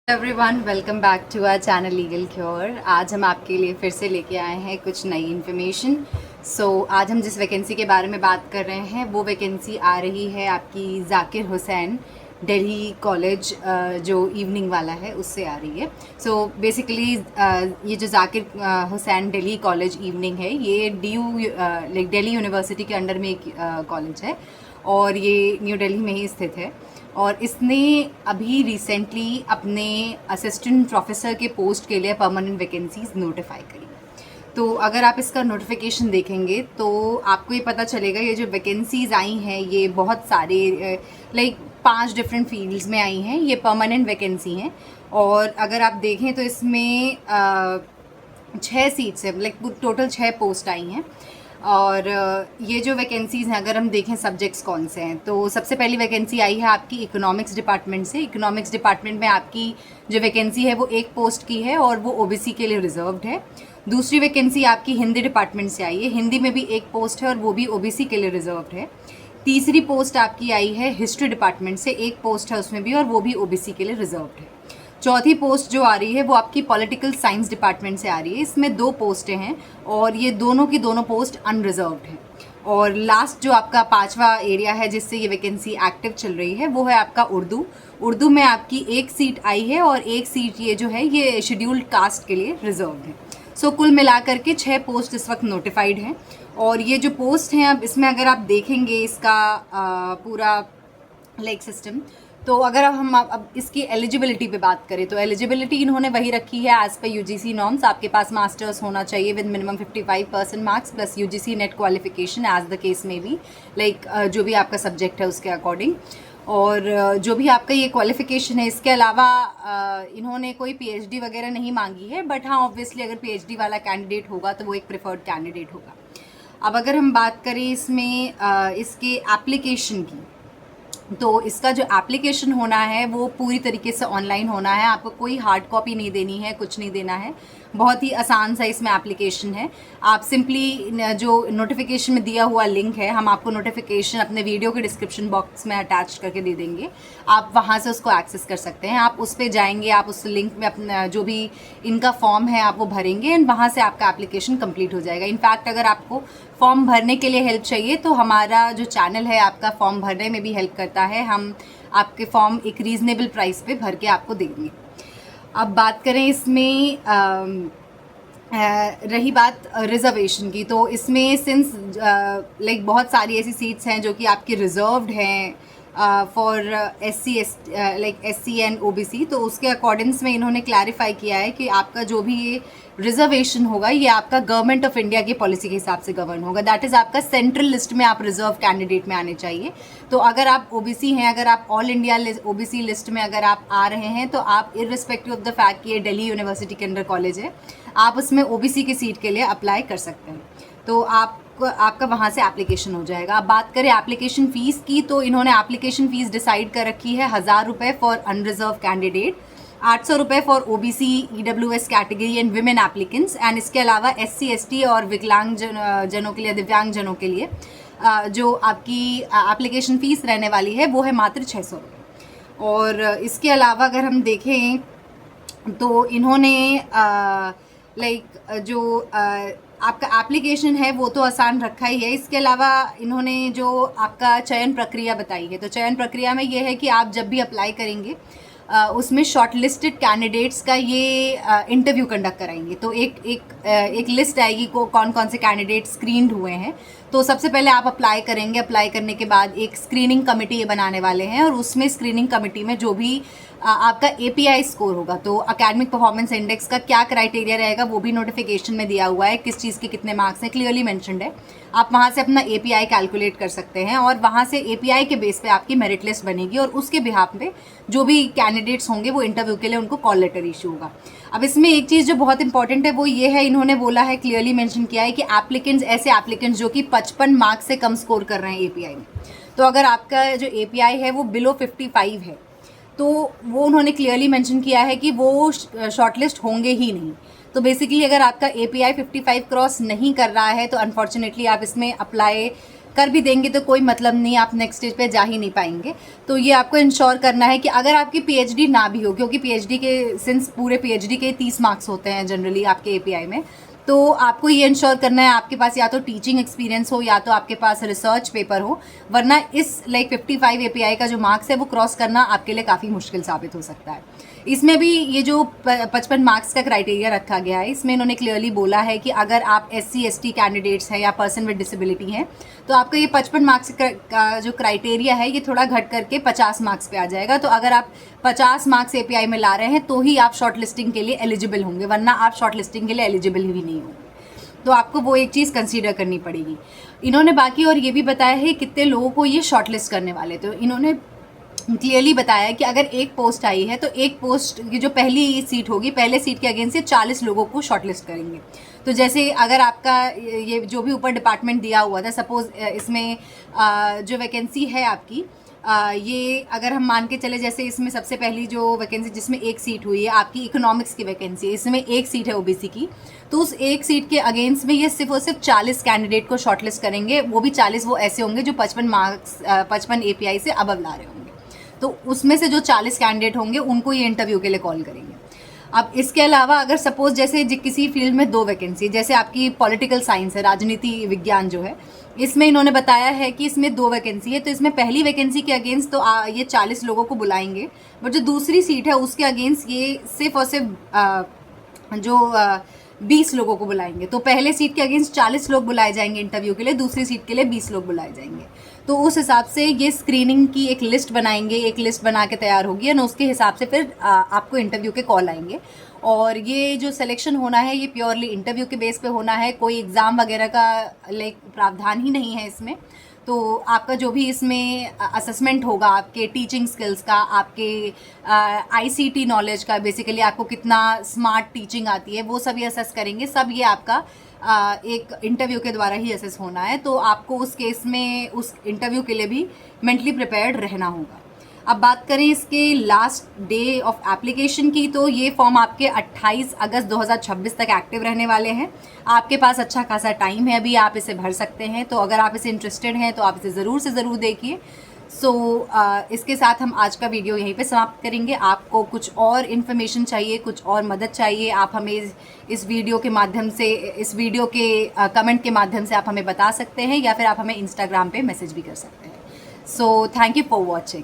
Everyone, welcome back to our channel legal cure. आज हम आपके लिए फिर से लेके आए हैं कुछ नई इन्फॉर्मेशन। आज हम जिस वैकेंसी के बारे में बात कर रहे हैं वो वैकेंसी आ रही है आपकी जाकिर हुसैन दिल्ली कॉलेज, जो इवनिंग वाला है उससे आ रही है। बेसिकली ये जो जाकिर हुसैन दिल्ली कॉलेज इवनिंग है, ये दिल्ली यूनिवर्सिटी के अंडर में एक कॉलेज है और ये न्यू दिल्ली में ही स्थित है। और इसने अभी रिसेंटली अपने असिस्टेंट प्रोफेसर के पोस्ट के लिए परमानेंट वैकेंसीज नोटिफाई करी। तो अगर आप इसका नोटिफिकेशन देखेंगे तो आपको ये पता चलेगा, ये जो वैकेंसीज आई हैं ये बहुत सारे 5 डिफरेंट फील्ड्स में आई हैं। ये परमानेंट वैकेंसी हैं और अगर आप देखें तो इसमें 6 सीट्स है, टोटल 6 पोस्ट आई हैं। और ये जो वैकेंसीज़ हैं, अगर हम देखें सब्जेक्ट्स कौन से हैं, तो सबसे पहली वैकेंसी आई है आपकी इकोनॉमिक्स डिपार्टमेंट से। इकोनॉमिक्स डिपार्टमेंट में आपकी जो वैकेंसी है वो एक पोस्ट की है और वो ओबीसी के लिए रिजर्व्ड है। दूसरी वैकेंसी आपकी हिंदी डिपार्टमेंट से आई है, हिंदी में भी एक पोस्ट है और वो भी ओबीसी के लिए रिजर्व्ड है। तीसरी पोस्ट आपकी आई है हिस्ट्री डिपार्टमेंट से, एक पोस्ट है उसमें भी और वो भी ओबीसी के लिए रिजर्व्ड है। चौथी पोस्ट जो आ रही है वो आपकी पॉलिटिकल साइंस डिपार्टमेंट से आ रही है, इसमें 2 पोस्टें हैं और ये दोनों की दोनों पोस्ट अनरिजर्व्ड हैं। और लास्ट जो आपका 5वां एरिया है जिससे ये वैकेंसी एक्टिव चल रही है वो है आपका उर्दू में आपकी एक सीट आई है और एक सीट ये जो है ये शेड्यूल्ड कास्ट के लिए रिजर्व्ड है। कुल मिलाकर के 6 पोस्ट इस वक्त नोटिफाइड हैं। और ये जो पोस्ट हैं, अब इसमें अगर आप देखेंगे इसका पूरा सिस्टम, तो अगर हम अब इसकी एलिजिबिलिटी पे बात करें तो एलिजिबिलिटी इन्होंने वही रखी है एज पर यूजीसी नॉर्म्स। आपके पास मास्टर्स होना चाहिए with minimum 55% marks plus UGC NET qualification as the case में भी, जो भी आपका सब्जेक्ट है उसके अकॉर्डिंग। और जो भी आपका ये क्वालिफिकेशन है, इसके अलावा इन्होंने कोई पीएचडी वगैरह नहीं मांगी है, बट हाँ ऑब्वियसली अगर पीएचडी वाला कैंडिडेट होगा तो वो एक प्रेफर्ड कैंडिडेट होगा। अब अगर हम बात करें इसमें इसके एप्लीकेशन की, तो इसका जो एप्लीकेशन होना है वो पूरी तरीके से ऑनलाइन होना है। आपको कोई हार्ड कॉपी नहीं देनी है, कुछ नहीं देना है, बहुत ही आसान सा इसमें एप्लीकेशन है। आप सिंपली जो नोटिफिकेशन में दिया हुआ लिंक है, हम आपको नोटिफिकेशन अपने वीडियो के डिस्क्रिप्शन बॉक्स में अटैच करके दे देंगे, आप वहाँ से उसको एक्सेस कर सकते हैं। आप उस पर जाएंगे, आप उस लिंक में अपना जो भी इनका फॉर्म है आप वो भरेंगे एंड वहाँ से आपका एप्लीकेशन कंप्लीट हो जाएगा। इनफैक्ट अगर आपको फॉर्म भरने के लिए हेल्प चाहिए तो हमारा जो चैनल है आपका फॉर्म भरने में भी हेल्प करता है। हम आपके फॉर्म एक रीज़नेबल प्राइस पे भर के आपको देंगे। अब बात करें इसमें रही बात रिजर्वेशन की, तो इसमें सिंस बहुत सारी ऐसी सीट्स हैं जो कि आपकी रिजर्व्ड हैं फॉर एससी एंड ओबीसी, तो उसके अकॉर्डिंग्स में इन्होंने क्लैरिफाई किया है कि आपका जो भी ये रिजर्वेशन होगा ये आपका गवर्नमेंट ऑफ इंडिया की पॉलिसी के हिसाब से गवर्न होगा। दैट इज़ आपका सेंट्रल लिस्ट में आप रिजर्व कैंडिडेट में आने चाहिए। तो अगर आप ओबीसी हैं, अगर आप ऑल इंडिया ओबीसी लिस्ट में अगर आप आ रहे हैं तो आप इररिस्पेक्टिव ऑफ द फैक्ट कि ये दिल्ली यूनिवर्सिटी के अंडर कॉलेज है, आप उसमें ओबीसी की सीट के लिए अप्लाई कर सकते हैं। तो आपका वहाँ से एप्लीकेशन हो जाएगा। अब बात करें एप्लीकेशन फ़ीस की, तो इन्होंने एप्लीकेशन फ़ीस डिसाइड कर रखी है 1000 रुपये फॉर अनरिजर्व कैंडिडेट, 800 रुपये for OBC EWS category and women applicants, and इसके अलावा एससी एसटी और विकलांग जनों के लिए, दिव्यांग जनों के लिए जो आपकी एप्लीकेशन फ़ीस रहने वाली है वो है मात्र 600 रुपये। और इसके अलावा अगर हम देखें तो इन्होंने जो आपका एप्लीकेशन है वो तो आसान रखा ही है, इसके अलावा इन्होंने जो आपका चयन प्रक्रिया बताई है, तो चयन प्रक्रिया में ये है कि आप जब भी अप्लाई करेंगे उसमें शॉर्टलिस्टेड कैंडिडेट्स का ये इंटरव्यू कंडक्ट कराएंगे। तो एक लिस्ट आएगी को कौन कौन से कैंडिडेट स्क्रीन्ड हुए हैं। तो सबसे पहले आप अप्लाई करेंगे, अप्लाई करने के बाद एक स्क्रीनिंग कमेटी ये बनाने वाले हैं और उसमें स्क्रीनिंग कमेटी में जो भी आपका एपीआई स्कोर होगा, तो एकेडमिक परफॉर्मेंस इंडेक्स का क्या क्राइटेरिया रहेगा वो भी नोटिफिकेशन में दिया हुआ है, किस चीज़ के कितने मार्क्स हैं क्लियरली मेंशन्ड है। आप वहाँ से अपना एपीआई कैलकुलेट कर सकते हैं और वहाँ से एपीआई के बेस पे आपकी मेरिट लिस्ट बनेगी और उसके बिहाफ पे जो भी कैंडिडेट्स होंगे वो इंटरव्यू के लिए उनको कॉल लेटर इशू होगा। अब इसमें एक चीज़ जो बहुत इंपॉर्टेंट है वो ये है, इन्होंने बोला है, क्लियरली मेंशन किया है कि ऐसे एप्लीकेंट्स जो कि 55 मार्क्स से कम स्कोर कर रहे हैं एपीआई में, तो अगर आपका जो एपीआई है वो बिलो 55 है तो वो उन्होंने क्लियरली मेंशन किया है कि वो शॉर्टलिस्ट होंगे ही नहीं। तो बेसिकली अगर आपका एपीआई 55 क्रॉस नहीं कर रहा है तो अनफॉर्चुनेटली आप इसमें अप्लाई कर भी देंगे तो कोई मतलब नहीं, आप नेक्स्ट स्टेज पे जा ही नहीं पाएंगे। तो ये आपको इंश्योर करना है कि अगर आपकी पीएचडी ना भी हो, क्योंकि पीएचडी के सिंस पूरे पीएचडी के 30 मार्क्स होते हैं जनरली आपके एपीआई में, तो आपको ये इंश्योर करना है आपके पास या तो टीचिंग एक्सपीरियंस हो या तो आपके पास रिसर्च पेपर हो, वरना इस 55 एपीआई का जो मार्क्स है वो क्रॉस करना आपके लिए काफ़ी मुश्किल साबित हो सकता है। इसमें भी ये जो 55 मार्क्स का क्राइटेरिया रखा गया है, इसमें इन्होंने क्लियरली बोला है कि अगर आप SC/ST कैंडिडेट्स हैं या पर्सन विद डिसेबिलिटी हैं तो आपका ये 55 मार्क्स का जो क्राइटेरिया है ये थोड़ा घट करके 50 मार्क्स पे आ जाएगा। तो अगर आप 50 मार्क्स एपीआई में ला रहे हैं तो ही आप शॉर्ट लिस्टिंग के लिए एलिजिबल होंगे, वरना आप शॉर्ट लिस्टिंग के लिए एलिजिबल ही नहीं होंगे। तो आपको वो एक चीज़ कंसीडर करनी पड़ेगी। इन्होंने बाकी और ये भी बताया है कितने लोगों को ये शॉर्ट लिस्ट करने वाले। तो इन्होंने क्लियरली बताया कि अगर एक पोस्ट आई है तो एक पोस्ट की जो पहली सीट होगी, पहले सीट के अगेंस्ट से 40 लोगों को शॉर्टलिस्ट करेंगे। तो जैसे अगर आपका ये जो भी ऊपर डिपार्टमेंट दिया हुआ था, सपोज इसमें जो वैकेंसी है आपकी, ये अगर हम मान के चले, जैसे इसमें सबसे पहली जो वैकेंसी जिसमें एक सीट हुई है आपकी इकोनॉमिक्स की वैकेंसी, इसमें एक सीट है ओबीसी की, तो उस एक सीट के अगेंस्ट में ये सिर्फ और सिर्फ 40 कैंडिडेट को शॉर्टलिस्ट करेंगे। वो भी 40 वो ऐसे होंगे जो 55 एपीआई से अबव ला रहे होंगे। तो उसमें से जो 40 कैंडिडेट होंगे उनको ये इंटरव्यू के लिए कॉल करेंगे। अब इसके अलावा अगर सपोज जैसे किसी फील्ड में 2 वैकेंसी, जैसे आपकी पॉलिटिकल साइंस है, राजनीति विज्ञान जो है, इसमें इन्होंने बताया है कि इसमें 2 वैकेंसी है, तो इसमें पहली वैकेंसी के अगेंस्ट तो ये 40 लोगों को बुलाएंगे, बट जो दूसरी सीट है उसके अगेंस्ट ये सिर्फ और सिर्फ 20 लोगों को बुलाएंगे। तो पहले सीट के अगेंस्ट 40 लोग बुलाए जाएंगे इंटरव्यू के लिए, दूसरी सीट के लिए 20 लोग बुलाए जाएंगे। तो उस हिसाब से ये स्क्रीनिंग की एक लिस्ट बनाएंगे, एक लिस्ट बना के तैयार होगी और उसके हिसाब से फिर आपको इंटरव्यू के कॉल आएंगे। और ये जो सिलेक्शन होना है ये प्योरली इंटरव्यू के बेस पे होना है, कोई एग्ज़ाम वगैरह का प्रावधान ही नहीं है इसमें। तो आपका जो भी इसमें असेसमेंट होगा आपके टीचिंग स्किल्स का, आपके ICT नॉलेज का, बेसिकली आपको कितना स्मार्ट टीचिंग आती है वो सब ये असेस करेंगे। सब ये आपका एक इंटरव्यू के द्वारा ही असेस होना है। तो आपको उस केस में उस इंटरव्यू के लिए भी मेंटली प्रिपेयर्ड रहना होगा। अब बात करें इसके लास्ट डे ऑफ एप्लीकेशन की, तो ये फॉर्म आपके 28 अगस्त 2026 तक एक्टिव रहने वाले हैं। आपके पास अच्छा खासा टाइम है, अभी आप इसे भर सकते हैं। तो अगर आप इसे इंटरेस्टेड हैं तो आप इसे ज़रूर से ज़रूर देखिए। इसके साथ हम आज का वीडियो यहीं पे समाप्त करेंगे। आपको कुछ और इन्फॉर्मेशन चाहिए, कुछ और मदद चाहिए, आप हमें इस वीडियो के माध्यम से, इस वीडियो के कमेंट के माध्यम से आप हमें बता सकते हैं, या फिर आप हमें इंस्टाग्राम पे मैसेज भी कर सकते हैं। So thank you for watching.